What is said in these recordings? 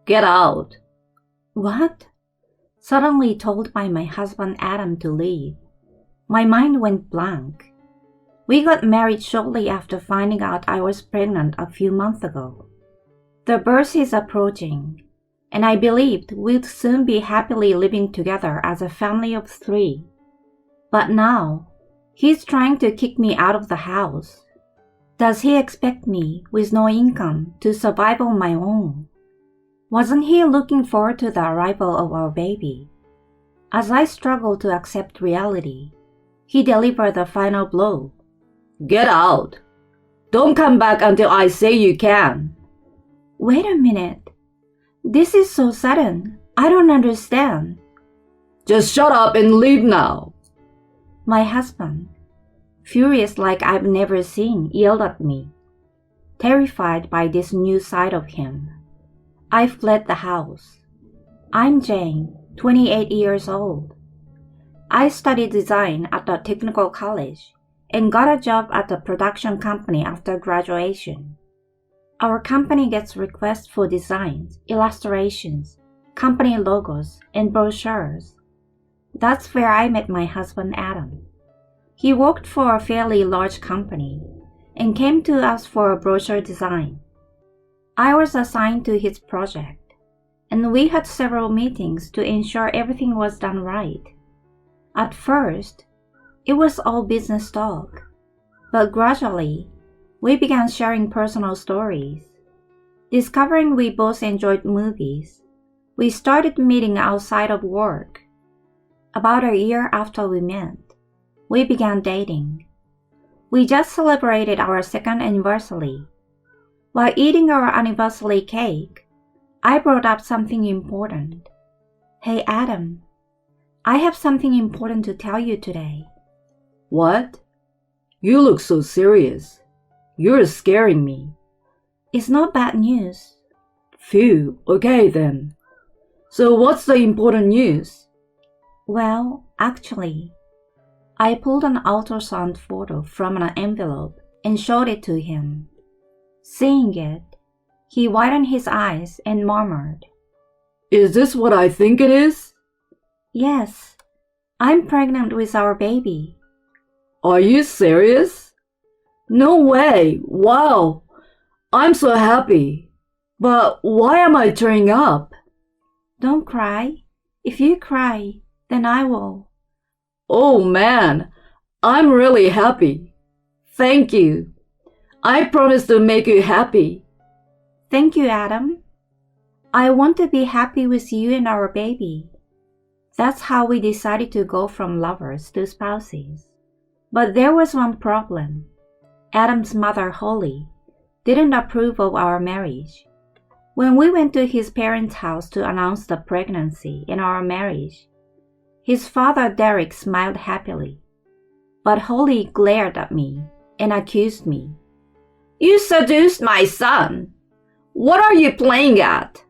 Get out. What? Suddenly told by my husband Adam to leave. My mind went blank. We got married shortly after finding out I was pregnant a few months ago. The birth is approaching, and I believed we'd soon be happily living together as a family of 3. But now, he's trying to kick me out of the house. Does he expect me, with no income, to survive on my own? Wasn't he looking forward to the arrival of our baby? As I struggled to accept reality, he delivered the final blow. Get out. Don't come back until I say you can. Wait a minute. This is so sudden. I don't understand. Just shut up and leave now. My husband, furious like I've never seen, yelled at me. Terrified by this new side of him, I fled the house. I'm Jane, 28 years old. I studied design at the technical college and got a job at a production company after graduation. Our company gets requests for designs, illustrations, company logos, and brochures. That's where I met my husband Adam. He worked for a fairly large company and came to us for a brochure design. I was assigned to his project, and we had several meetings to ensure everything was done right. At first, it was all business talk, but gradually, we began sharing personal stories. Discovering we both enjoyed movies, we started meeting outside of work. About a year after we met, we began dating. We just celebrated our 2nd anniversary. While eating our anniversary cake, I brought up something important. Hey Adam, I have something important to tell you today. What? You look so serious. You're scaring me. It's not bad news. Phew, okay then. So what's the important news? Well, actually, I pulled an ultrasound photo from an envelope and showed it to him. Seeing it, he widened his eyes and murmured, Is this what I think it is? Yes, I'm pregnant with our baby. Are you serious? No way, wow. I'm so happy. But why am I tearing up? Don't cry. If you cry, then I will. Oh man, I'm really happy. Thank you. I promise to make you happy. Thank you, Adam. I want to be happy with you and our baby. That's how we decided to go from lovers to spouses. But there was one problem. Adam's mother, Holly, didn't approve of our marriage. When we went to his parents' house to announce the pregnancy and our marriage, his father, Derek, smiled happily. But Holly glared at me and accused me. You seduced my son. What are you playing at?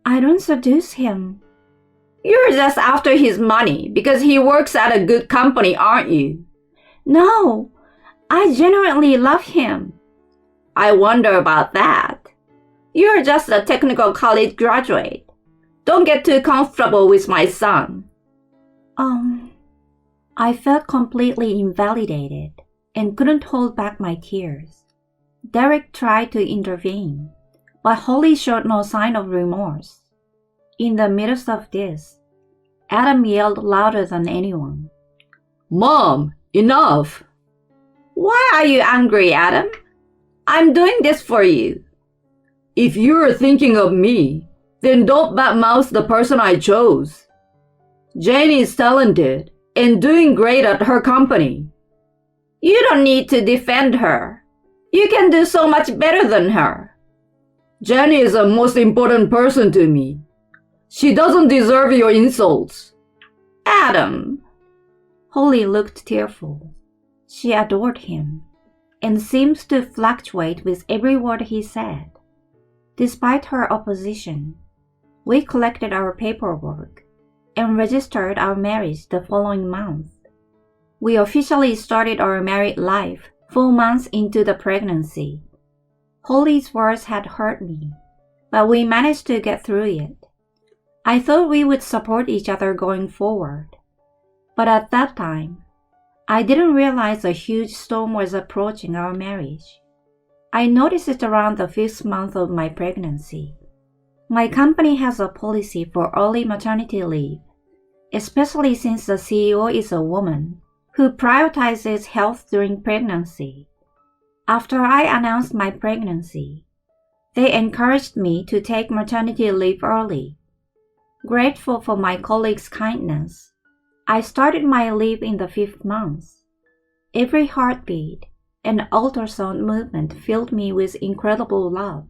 I don't seduce him. You're just after his money because he works at a good company, aren't you? No, I genuinely love him. I wonder about that. You're just a technical college graduate. Don't get too comfortable with my son. I felt completely invalidated and couldn't hold back my tears. Derek tried to intervene, but Holly showed no sign of remorse. In the midst of this, Adam yelled louder than anyone. Mom, enough! Why are you angry, Adam? I'm doing this for you. If you're thinking of me, then don't badmouth the person I chose. Jane is talented and doing great at her company. You don't need to defend her. You can do so much better than her. Jane is the most important person to me. She doesn't deserve your insults. Adam. Holly looked tearful. She adored him and seemed to fluctuate with every word he said. Despite her opposition, we collected our paperwork and registered our marriage the following month. We officially started our married life 4 months into the pregnancy. Holly's words had hurt me, but we managed to get through it. I thought we would support each other going forward. But at that time, I didn't realize a huge storm was approaching our marriage. I noticed it around the 5th month of my pregnancy. My company has a policy for early maternity leave, especially since the CEO is a woman who prioritizes health during pregnancy. After I announced my pregnancy, they encouraged me to take maternity leave early. Grateful for my colleagues' kindness, I started my leave in the 5th month. Every heartbeat and ultrasound movement filled me with incredible love.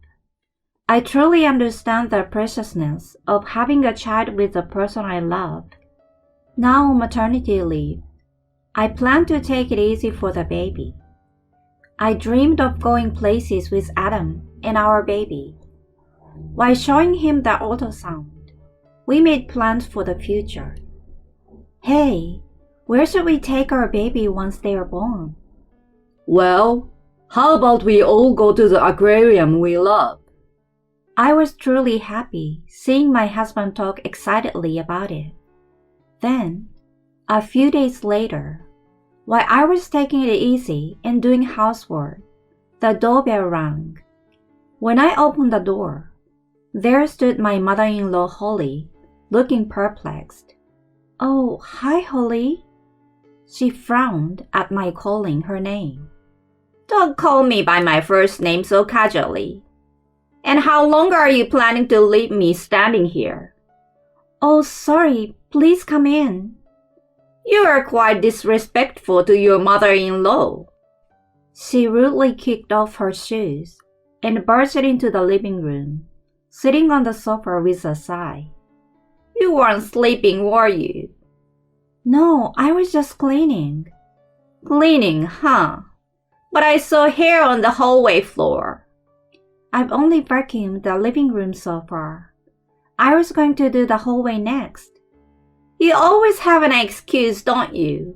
I truly understand the preciousness of having a child with the person I love. Now on maternity leave, I plan to take it easy for the baby. I dreamed of going places with Adam and our baby. While showing him the ultrasound, we made plans for the future. Hey, where should we take our baby once they are born? Well, how about we all go to the aquarium we love? I was truly happy seeing my husband talk excitedly about it. Then, a few days later, while I was taking it easy and doing housework, the doorbell rang. When I opened the door, there stood my mother-in-law Holly, looking perplexed. "Oh, hi, Holly." She frowned at my calling her name. "Don't call me by my first name so casually. And how long are you planning to leave me standing here?" "Oh, sorry. Please come in." "You are quite disrespectful to your mother-in-law." She rudely kicked off her shoes and burst into the living room, sitting on the sofa with a sigh. "You weren't sleeping, were you?" "No, I was just cleaning." "Cleaning, huh? But I saw hair on the hallway floor." "I've only vacuumed the living room so far. I was going to do the hallway next." "You always have an excuse, don't you?"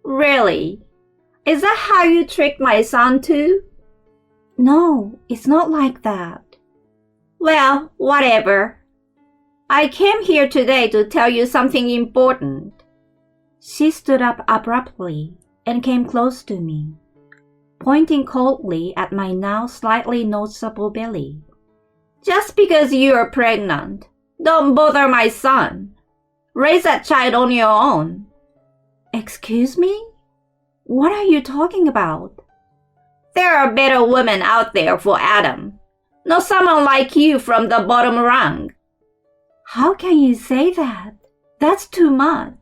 "Really? Is that how you trick my son too?" "No, it's not like that." "Well, whatever. I came here today to tell you something important." She stood up abruptly and came close to me, pointing coldly at my now slightly noticeable belly. "Just because you're pregnant, don't bother my son. Raise that child on your own." "Excuse me? What are you talking about?" "There are better women out there for Adam. Not someone like you from the bottom rung." "How can you say that? That's too much."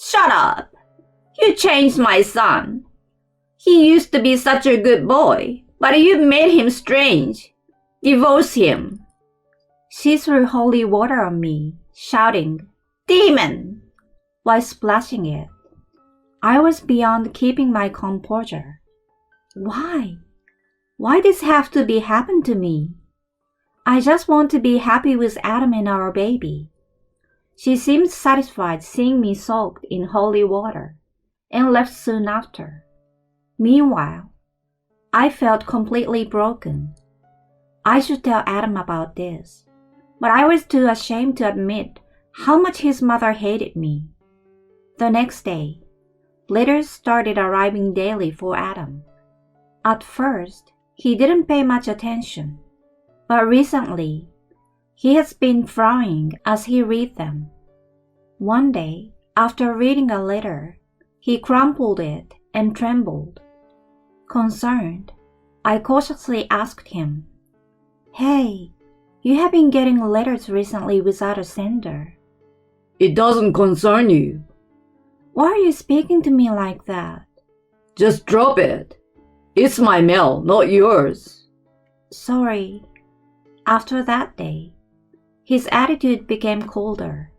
"Shut up. You changed my son. He used to be such a good boy, but you made him strange. Divorce him." She threw holy water on me, shouting, "Demon!" while splashing it. I was beyond keeping my composure. Why? Why does this have to be happen to me? I just want to be happy with Adam and our baby. She seemed satisfied seeing me soaked in holy water and left soon after. Meanwhile, I felt completely broken. I should tell Adam about this, but I was too ashamed to admit how much his mother hated me. The next day, letters started arriving daily for Adam. At first, he didn't pay much attention, but recently, he has been frowning as he read them. One day, after reading a letter, he crumpled it and trembled. Concerned, I cautiously asked him, "Hey, you have been getting letters recently without a sender." It doesn't concern you. Why are you speaking to me like that? Just drop it. It's my mail, not yours. Sorry. After that day, his attitude became colder.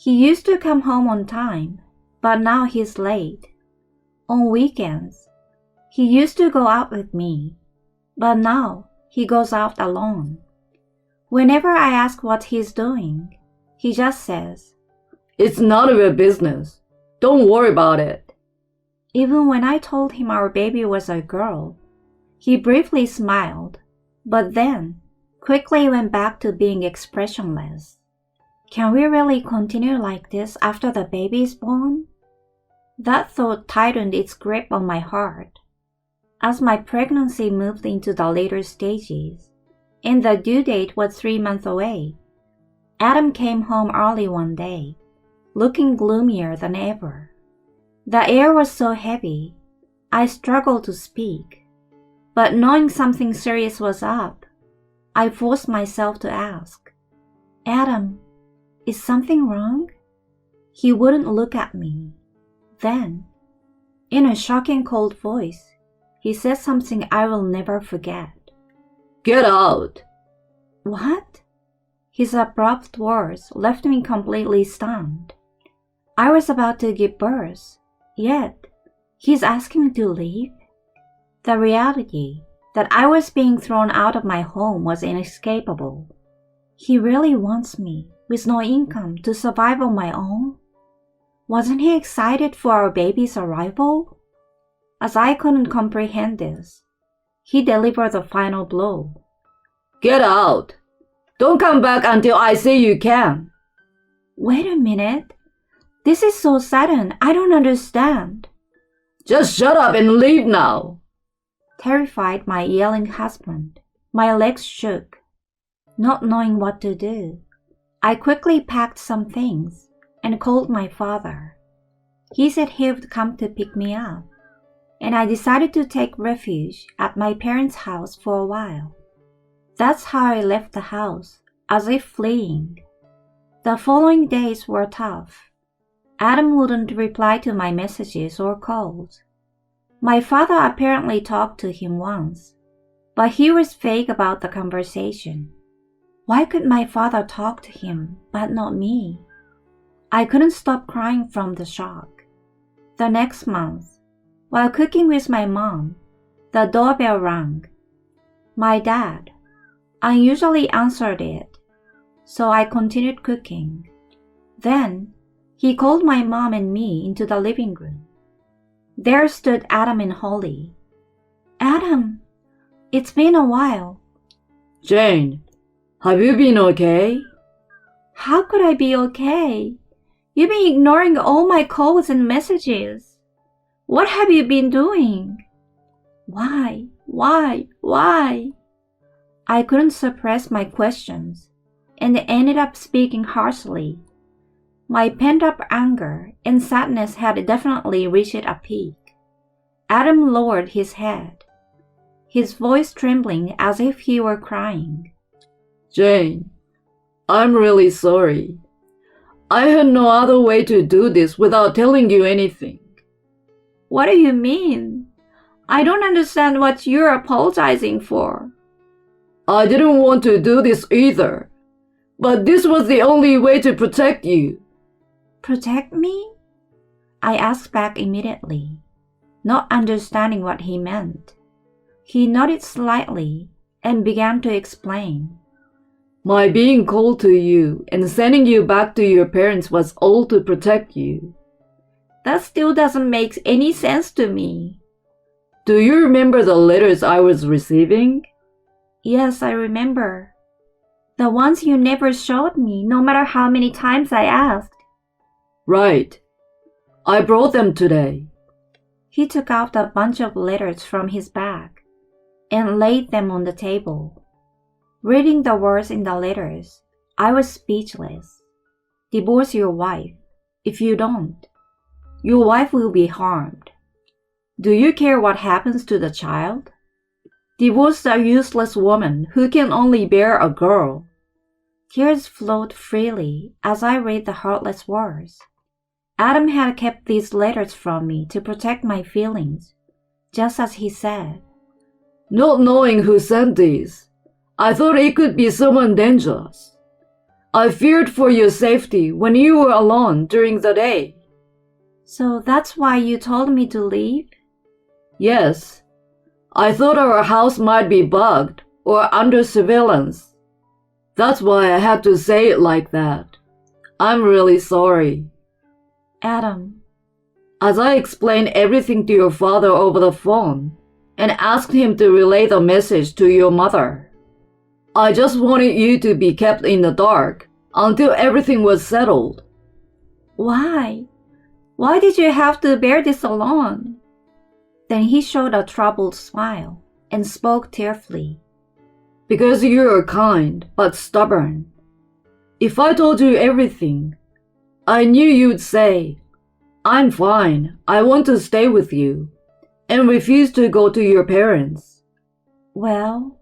He used to come home on time, but now he's late. On weekends, he used to go out with me, but now he goes out alone. Whenever I ask what he's doing, he just says, "It's none of your business. Don't worry about it." Even when I told him our baby was a girl, he briefly smiled, but then quickly went back to being expressionless. Can we really continue like this after the baby is born? That thought tightened its grip on my heart. As my pregnancy moved into the later stages, and the due date was 3 months away, Adam came home early one day, looking gloomier than ever. The air was so heavy, I struggled to speak. But knowing something serious was up, I forced myself to ask, "Adam, is something wrong?" He wouldn't look at me. Then, in a shocking cold voice, he said something I will never forget. Get out! What? His abrupt words left me completely stunned. I was about to give birth, yet he's asking me to leave? The reality that I was being thrown out of my home was inescapable. He really wants me, with no income, to survive on my own? Wasn't he excited for our baby's arrival? As I couldn't comprehend this, he delivered the final blow. Get out! Don't come back until I say you can. Wait a minute. This is so sudden, I don't understand. Just shut up and leave now. Terrified my yelling husband, my legs shook. Not knowing what to do, I quickly packed some things and called my father. He said he would come to pick me up, and I decided to take refuge at my parents' house for a while. That's how I left the house, as if fleeing. The following days were tough. Adam wouldn't reply to my messages or calls. My father apparently talked to him once, but he was vague about the conversation. Why could my father talk to him, but not me? I couldn't stop crying from the shock. The next month, while cooking with my mom, the doorbell rang. My dad unusually answered it, so I continued cooking. Then, he called my mom and me into the living room. There stood Adam and Holly. Adam, it's been a while. Jane, have you been okay? How could I be okay? You've been ignoring all my calls and messages. What have you been doing? Why? I couldn't suppress my questions and ended up speaking harshly. My pent-up anger and sadness had definitely reached a peak. Adam lowered his head, his voice trembling as if he were crying. Jane, I'm really sorry. I had no other way to do this without telling you anything. What do you mean? I don't understand what you're apologizing for. I didn't want to do this either, but this was the only way to protect you. Protect me? I asked back immediately, not understanding what he meant. He nodded slightly and began to explain. My being cold to you and sending you back to your parents was all to protect you. That still doesn't make any sense to me. Do you remember the letters I was receiving? Yes, I remember. The ones you never showed me, no matter how many times I asked. Right. I brought them today. He took out a bunch of letters from his bag and laid them on the table. Reading the words in the letters, I was speechless. Divorce your wife. If you don't, your wife will be harmed. Do you care what happens to the child? Divorce a useless woman who can only bear a girl. Tears flowed freely as I read the heartless words. Adam had kept these letters from me to protect my feelings, just as he said. Not knowing who sent these, I thought it could be someone dangerous. I feared for your safety when you were alone during the day. So that's why you told me to leave? Yes. I thought our house might be bugged or under surveillance. That's why I had to say it like that. I'm really sorry. Adam. As I explained everything to your father over the phone and asked him to relay the message to your mother. I just wanted you to be kept in the dark until everything was settled. Why? Why did you have to bear this alone? Then he showed a troubled smile and spoke tearfully. Because you're kind but stubborn. If I told you everything, I knew you'd say, I'm fine, I want to stay with you, and refuse to go to your parents. Well,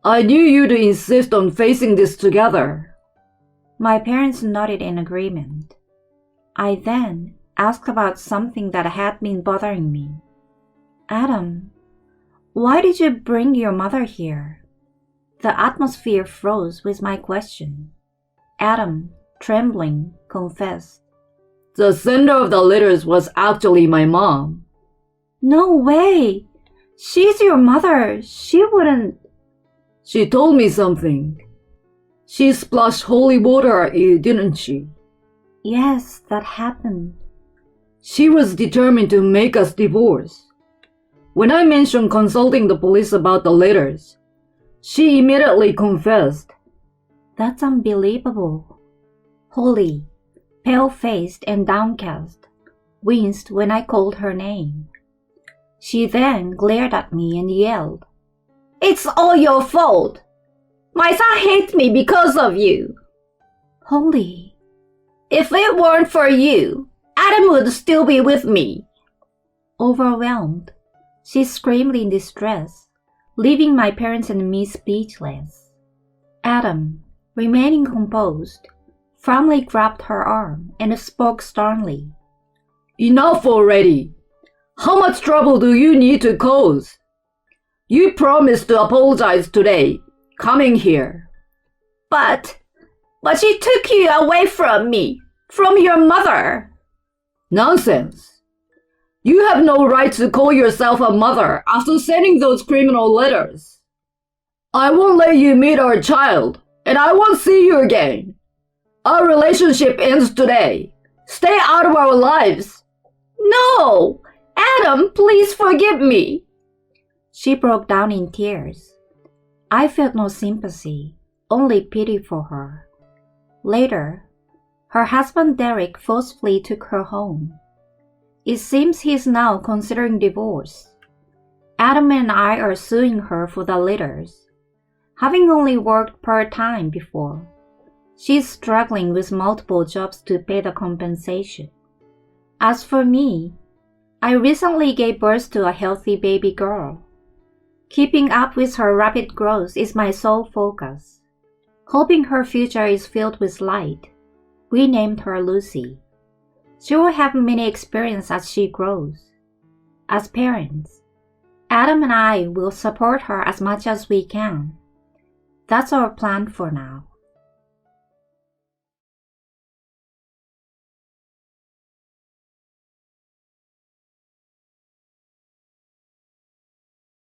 I knew you'd insist on facing this together. my parents nodded in agreement. I then asked about something that had been bothering me. Adam, why did you bring your mother here? The atmosphere froze with my question. Adam, trembling, confessed. The sender of the letters was actually my mom. No way! She's your mother. She wouldn't. She told me something. She splashed holy water at you, didn't she? Yes, that happened. She was determined to make us divorce. When I mentioned consulting the police about the letters, she immediately confessed. That's unbelievable. Holly, pale-faced and downcast, winced when I called her name. She then glared at me and yelled, "It's all your fault! My son hates me because of you!" Holly, if it weren't for you, Adam would still be with me. Overwhelmed, she screamed in distress, leaving my parents and me speechless. Adam, remaining composed, firmly grabbed her arm and spoke sternly. Enough already! How much trouble do you need to cause? You promised to apologize today, coming here. But she took you away from me, from your mother. Nonsense. You have no right to call yourself a mother after sending those criminal letters. I won't let you meet our child, and I won't see you again. Our relationship ends today. Stay out of our lives. No! Adam, please forgive me. She broke down in tears. I felt no sympathy, only pity for her. Later, her husband Derek forcefully took her home. It seems he is now considering divorce. Adam and I are suing her for the letters. Having only worked part-time before, she's struggling with multiple jobs to pay the compensation. As for me, I recently gave birth to a healthy baby girl. Keeping up with her rapid growth is my sole focus. Hoping her future is filled with light, we named her Lucy. She will have many experiences as she grows. As parents, Adam and I will support her as much as we can. That's our plan for now.